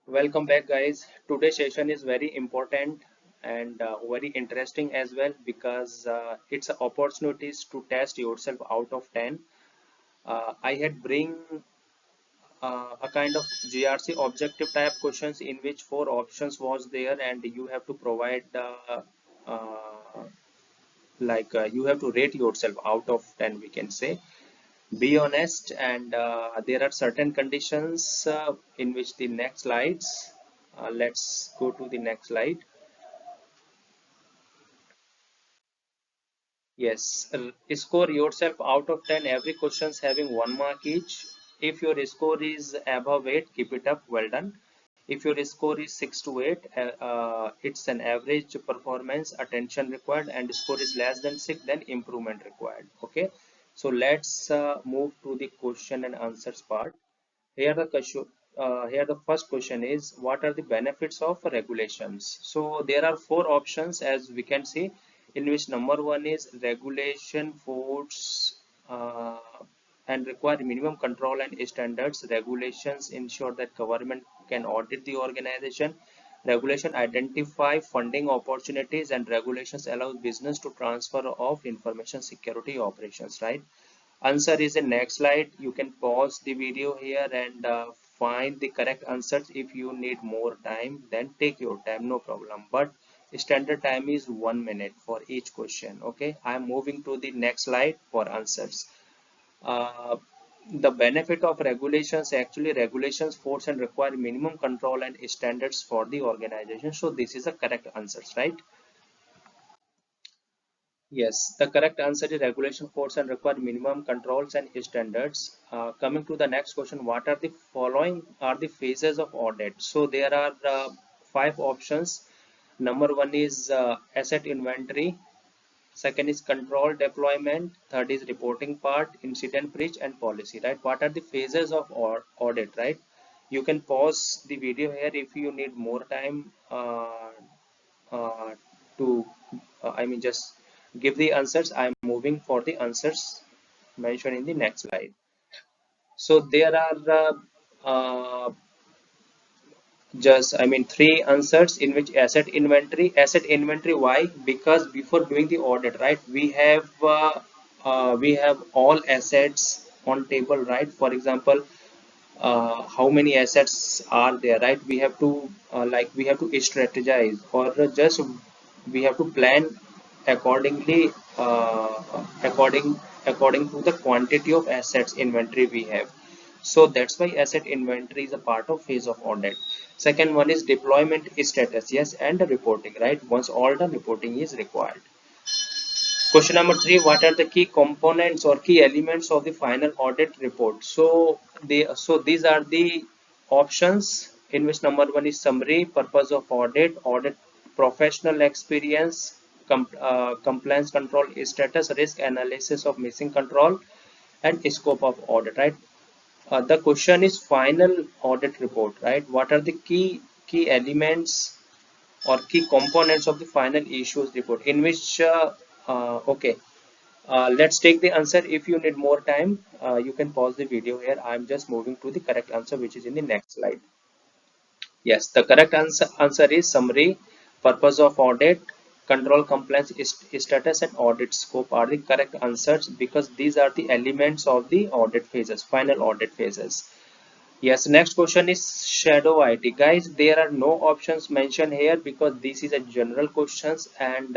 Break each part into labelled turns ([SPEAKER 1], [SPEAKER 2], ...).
[SPEAKER 1] Welcome back, guys. Today's session is very important and very interesting as well because it's an opportunities to test yourself out of 10. I had bring a kind of GRC objective type questions in which four options was there and you have to provide uh, you have to rate yourself out of 10, we can say. Be honest, and there are certain conditions in which the next slides. Let's go to the next slide. Yes, score yourself out of 10. Every questions having 1 mark each. If your score is above 8, keep it up. Well done. If your score is 6 to 8, it's an average performance, attention required, and score is less than 6, then improvement required. Okay, so let's move to the question and answers part. Here the question, here the first question is, what are the benefits of regulations? So there are four options as we can see, in which number one is regulation force uh, and require minimum control and standards. Regulations ensure that government can audit the organization. Regulation identify funding opportunities, and regulations allow business to transfer of information security operations, right? Answer is in next slide. You can pause the video here and find the correct answers. If you need more time, then take your time, no problem, but standard time is 1 minute for each question. Okay, I am moving to the next slide for answers. uh, the benefit of regulations, actually regulations force and require minimum control and standards for the organization, so this is the correct answers, right? Yes, the correct answer is regulation force and require minimum controls and standards. Coming to the next question, what are the following are the phases of audit? So there are five options. Number one is asset inventory. Second is control deployment. Third is reporting part, incident breach, and policy. Right? What are the phases of audit? Right? You can pause the video here if you need more time uh, to I mean just give the answers. I'm moving for the answers mentioned in the next slide. So there are just three answers in which asset inventory. Why? Because before doing the audit, right, we have all assets on table, right? For example, how many assets are there, right? We have to we have to strategize, or just we have to plan accordingly, according to the quantity of assets inventory we have. So that's why asset inventory is a part of phase of audit. Second one is deployment status, yes, and reporting, right? Once all done, reporting is required. Question number three, what are the key components or key elements of the final audit report? So these are the options in which number one is summary, purpose of audit professional experience, compliance control status, risk analysis of missing control, and scope of audit, right? The question is final audit report, right? What are the key elements or key components of the final issues report in which okay, let's take the answer. If you need more time, you can pause the video here. I'm just moving to the correct answer, which is in the next slide. Yes, the correct answer is summary, purpose of audit, control, compliance status, and audit scope are the correct answers because these are the elements of the audit phases, final audit phases. Yes, next question is shadow IT. Guys, there are no options mentioned here because this is a general questions, and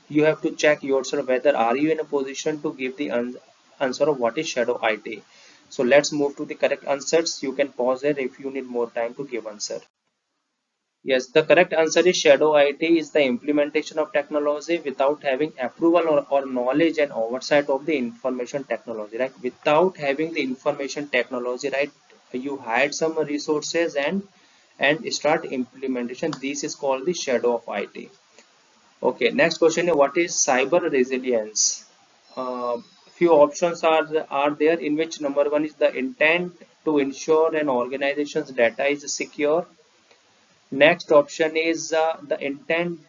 [SPEAKER 1] you have to check yourself whether are you in a position to give the answer of what is shadow IT. So let's move to the correct answers. You can pause it if you need more time to give answer. Yes, the correct answer is shadow IT is the implementation of technology without having approval or knowledge and oversight of the information technology, right? Without having the information technology, right? You hide some resources and start implementation. This is called the shadow of IT. Okay, next question is what is cyber resilience? Few options are there in which number one is the intent to ensure an organization's data is secure. Next option is the intent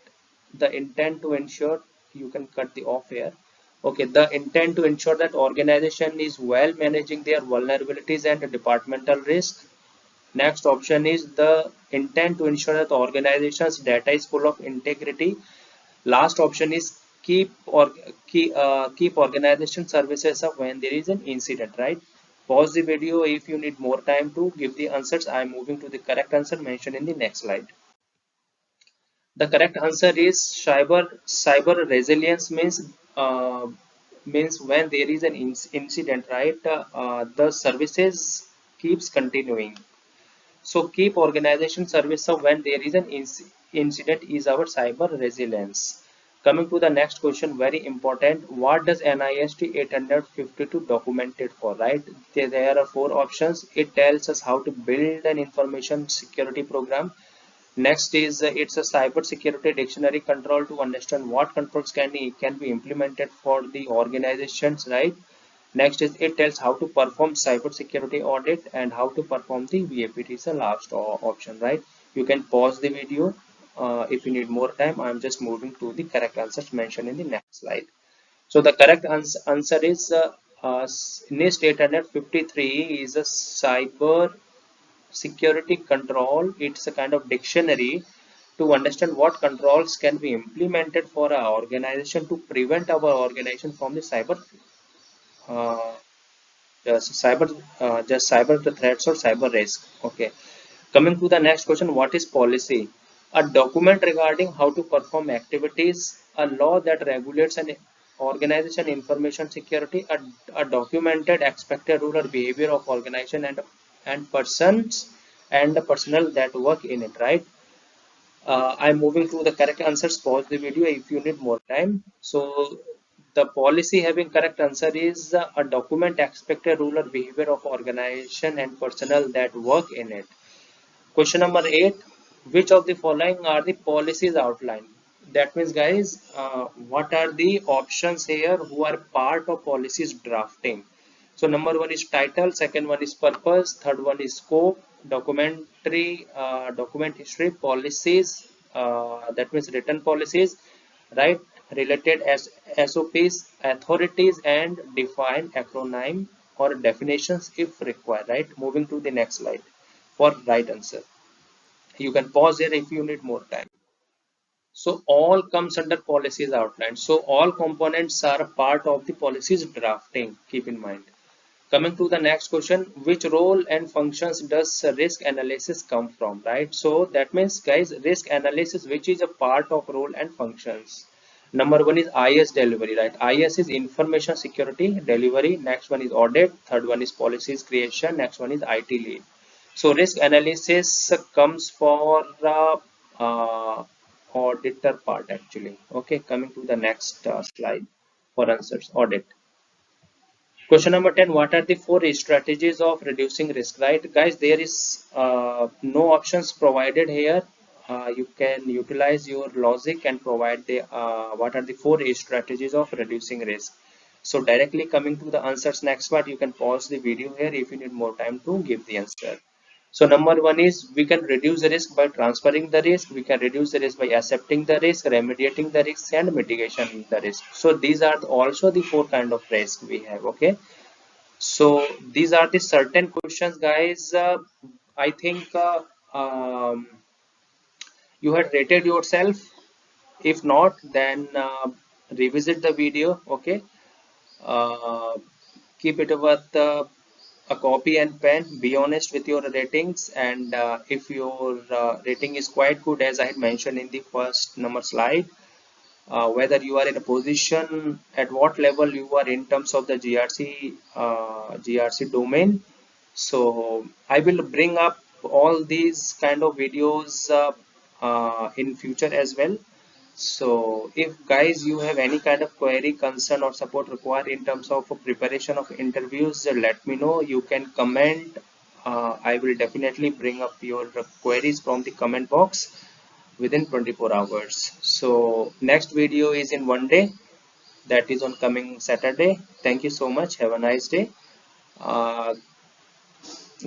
[SPEAKER 1] to ensure, you can cut the off here. Okay, the intent to ensure that organization is well managing their vulnerabilities and departmental risk. Next option is the intent to ensure that the organization's data is full of integrity. Last option is keep organization services up when there is an incident, right? Pause the video if you need more time to give the answers. I am moving to the correct answer mentioned in the next slide. The correct answer is cyber resilience means when there is an incident, right? The services keeps continuing. So keep organization service up when there is an incident is our cyber resilience. Coming to the next question, very important. What does NIST 852 documented for, right? There are four options. It tells us how to build an information security program. Next is it's a cyber security dictionary control to understand what controls can be implemented for the organizations, right? Next is it tells how to perform cyber security audit and how to perform the VAPT is the last option, right? You can pause the video if you need more time. I'm just moving to the correct answers mentioned in the next slide. So the correct answer is NIST 853 is a cyber security control. It's a kind of dictionary to understand what controls can be implemented for our organization to prevent our organization from the uh, cyber threats or cyber risk. Okay, coming to the next question, what is policy? A document regarding how to perform activities, a law that regulates an organization information security, a documented expected rule or behavior of organization and persons and the personnel that work in it, right? I'm moving to the correct answers. Pause the video if you need more time. So the policy having correct answer is a document expected rule or behavior of organization and personnel that work in it. Question number 8. Which of the following are the policies outlined? That means, guys, what are the options here who are part of policies drafting? So number one is title, second one is purpose, third one is scope, document history, policies, that means written policies, right? Related as SOPs, authorities, and define acronym or definitions if required, right? Moving to the next slide for right answer. You can pause here if you need more time. So all comes under policies outlined. So all components are a part of the policies drafting. Keep in mind. Coming to the next question, which role and functions does risk analysis come from, right? So that means, guys, risk analysis, which is a part of role and functions. Number one is IS delivery, right? IS is information security delivery. Next one is audit. Third one is policies creation. Next one is IT lead. So risk analysis comes for the auditor part actually. Okay, coming to the next slide for answers. Audit. Question number 10, what are the four strategies of reducing risk, right? Guys, there is no options provided here. You can utilize your logic and provide the what are the four strategies of reducing risk. So directly coming to the answers next part, you can pause the video here if you need more time to give the answer. So number one is we can reduce the risk by transferring the risk. We can reduce the risk by accepting the risk, remediating the risk, and mitigation the risk. So these are also the four kind of risk we have. Okay. So these are the certain questions, guys. I think you had rated yourself. If not, then revisit the video. Okay. Uh, Keep it with a copy and pen. Be honest with your ratings, and if your rating is quite good, as I had mentioned in the first number slide, whether you are in a position at what level you are in terms of the GRC domain. So I will bring up all these kind of videos in future as well. So if guys you have any kind of query, concern or support required in terms of preparation of interviews, let me know. You can comment. I will definitely bring up your queries from the comment box within 24 hours. So next video is in one day, that is on coming Saturday. Thank you so much. Have a nice day. Uh,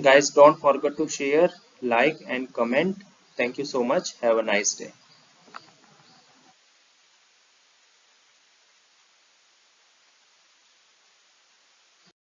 [SPEAKER 1] Guys, don't forget to share, like and comment. Thank you so much. Have a nice day.